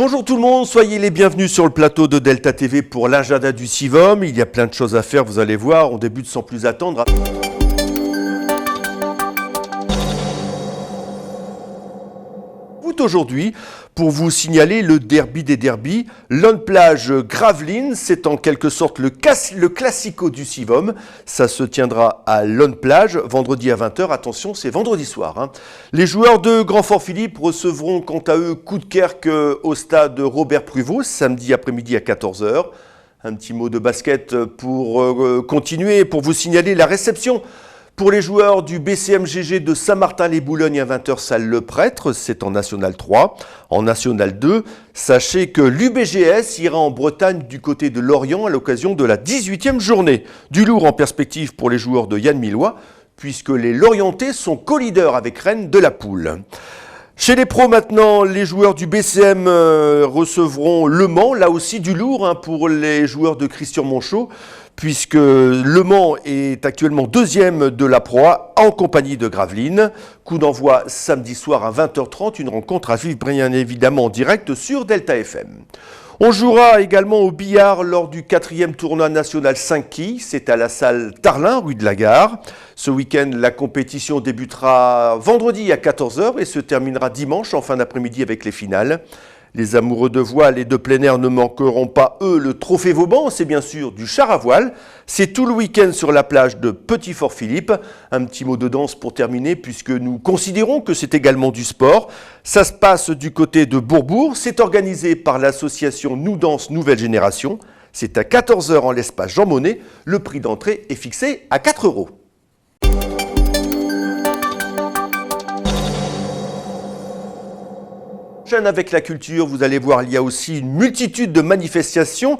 Bonjour tout le monde, soyez les bienvenus sur le plateau de Delta TV pour l'agenda du Sivom. Il y a plein de choses à faire, vous allez voir, on débute sans plus attendre. Aujourd'hui, pour vous signaler le derby des derbys, Lone Plage Gravelines, c'est en quelque sorte le classico du Sivom. Ça se tiendra à Lone Plage, vendredi à 20h. Attention, c'est vendredi soir. Les joueurs de Grand Fort Philippe recevront quant à eux Coudekerque au stade Robert Pruvot, samedi après-midi à 14h. Un petit mot de basket pour continuer, pour vous signaler la réception. Pour les joueurs du BCMGG de Saint-Martin-les-Boulognes à 20h, salle Le Prêtre, c'est en National 3. En National 2, sachez que l'UBGS ira en Bretagne du côté de Lorient à l'occasion de la 18e journée. Du lourd en perspective pour les joueurs de Yann Millois, puisque les Lorientais sont co-leaders avec Rennes de la poule. Chez les pros maintenant, les joueurs du BCM recevront Le Mans, là aussi du lourd pour les joueurs de Christian Monchot, puisque Le Mans est actuellement deuxième de la proie en compagnie de Gravelines. Coup d'envoi samedi soir à 20h30, une rencontre à vivre bien évidemment en direct sur Delta FM. On jouera également au billard lors du 4e tournoi national 5 quilles. C'est à la salle Tarlin, rue de la Gare. Ce week-end, la compétition débutera vendredi à 14h et se terminera dimanche en fin d'après-midi avec les finales. Les amoureux de voile et de plein air ne manqueront pas, eux, le trophée Vauban. C'est bien sûr du char à voile. C'est tout le week-end sur la plage de Petit-Fort-Philippe. Un petit mot de danse pour terminer, puisque nous considérons que c'est également du sport. Ça se passe du côté de Bourbourg. C'est organisé par l'association Nous Danse Nouvelle Génération. C'est à 14h en l'espace Jean Monnet. Le prix d'entrée est fixé à 4 €. Avec la culture, vous allez voir, il y a aussi une multitude de manifestations.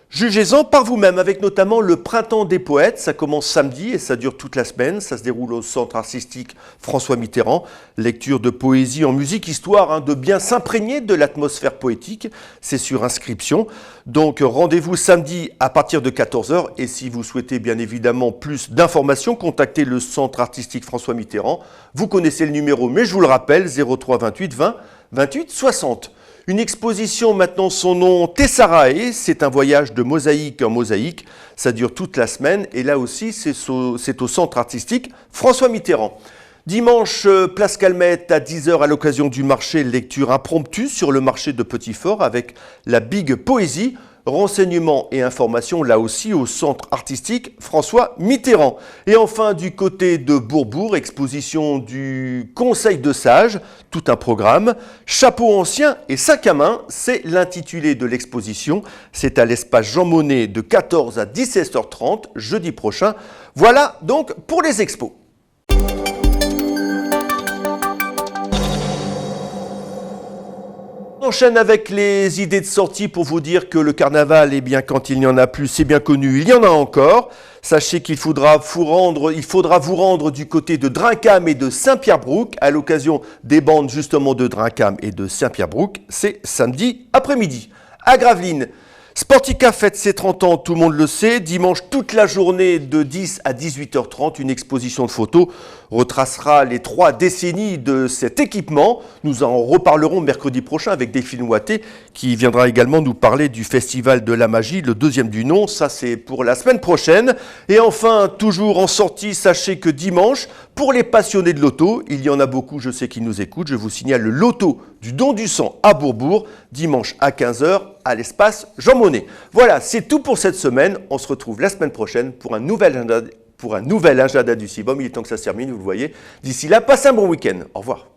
Jugez-en par vous-même, avec notamment le Printemps des Poètes. Ça commence samedi et ça dure toute la semaine. Ça se déroule au Centre artistique François Mitterrand. Lecture de poésie en musique, histoire de bien s'imprégner de l'atmosphère poétique. C'est sur inscription. Donc rendez-vous samedi à partir de 14h. Et si vous souhaitez bien évidemment plus d'informations, contactez le Centre artistique François Mitterrand. Vous connaissez le numéro, mais je vous le rappelle, 03 28 20 28 60. Une exposition maintenant, son nom Tessarae, c'est un voyage de mosaïque en mosaïque, ça dure toute la semaine et là aussi c'est au Centre artistique François Mitterrand. Dimanche, place Calmette à 10h à l'occasion du marché lecture impromptue sur le marché de Petit-Fort avec la Big Poésie. Renseignements et informations là aussi au Centre artistique François Mitterrand. Et enfin du côté de Bourbourg, exposition du Conseil de Sages, tout un programme. Chapeau ancien et sac à main, c'est l'intitulé de l'exposition. C'est à l'espace Jean Monnet de 14 à 17h30 jeudi prochain. Voilà donc pour les expos. On enchaîne avec les idées de sortie pour vous dire que le carnaval, eh bien, quand il n'y en a plus, c'est bien connu, il y en a encore. Sachez qu'il faudra vous rendre du côté de Drincam et de Saint-Pierre-Brouck à l'occasion des bandes justement de Drincam et de Saint-Pierre-Brouck. C'est samedi après-midi. À Gravelines, Sportica fête ses 30 ans, tout le monde le sait. Dimanche, toute la journée de 10 à 18h30, une exposition de photos retracera les 3 décennies de cet équipement. Nous en reparlerons mercredi prochain avec Delphine Ouaté qui viendra également nous parler du Festival de la Magie, le 2e du nom. Ça, c'est pour la semaine prochaine. Et enfin, toujours en sortie, sachez que dimanche, pour les passionnés de loto, il y en a beaucoup, je sais qu'ils nous écoutent, je vous signale le loto du don du sang à Bourbourg, dimanche à 15h à l'espace Jean Monnet. Voilà, c'est tout pour cette semaine. On se retrouve la semaine prochaine pour un nouvel agenda du Sivom. Il est temps que ça se termine, vous le voyez. D'ici là, passez un bon week-end. Au revoir.